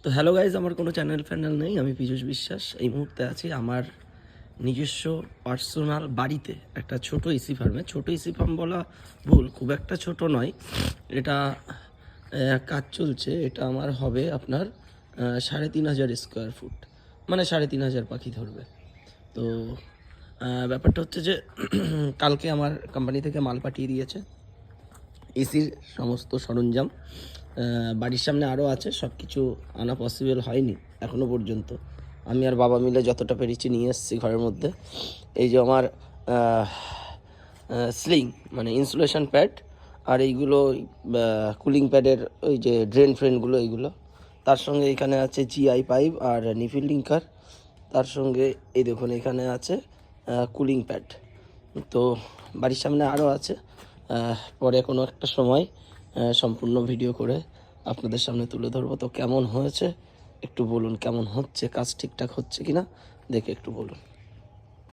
তো hello guys, আমার কোনো চ্যানেল ফ্যানেল নেই। আমি পীযূষ বিশ্বাস। এই মুহূর্তে আছি আমার নিজস্ব পার্সোনাল বাড়িতে, একটা ছোট এসি ফার্মে। ছোট এসি ফার্ম বলা ভুল, খুব একটা ছোট নয়। এটা কাজ চলছে। এটা আমার হবে আপনার 3,500 স্কোয়ার ফুট, মানে 3,500 পাখি ধরবে। তো ব্যাপারটা হচ্ছে যে কালকে আমার কোম্পানি থেকে মাল পাঠিয়ে দিয়েছে, এসির সমস্ত সরঞ্জাম। বাড়ির সামনে আরও আছে, সব কিছু আনা পসিবল হয়নি এখনও পর্যন্ত। আমি আর বাবা মিলে যতটা পেরেছি নিয়ে এসেছি ঘরের মধ্যে। এই যে আমার স্লিং, মানে ইনসুলেশন প্যাড, আর এইগুলো কুলিং প্যাডের ওই যে ড্রেন ফ্রেনগুলো, এইগুলো। তার সঙ্গে এখানে আছে জিআই পাইপ আর নিফিল লিঙ্কার। তার সঙ্গে এই দেখুন এখানে আছে কুলিং প্যাড। তো বাড়ির সামনে আরও আছে। পরে কোনো একটা সময় সম্পূর্ণ ভিডিও করে আপনাদের সামনে তুলে ধরবো। তো কেমন হয়েছে একটু বলুন, কেমন হচ্ছে, কাজ ঠিকঠাক হচ্ছে কিনা দেখে একটু বলুন।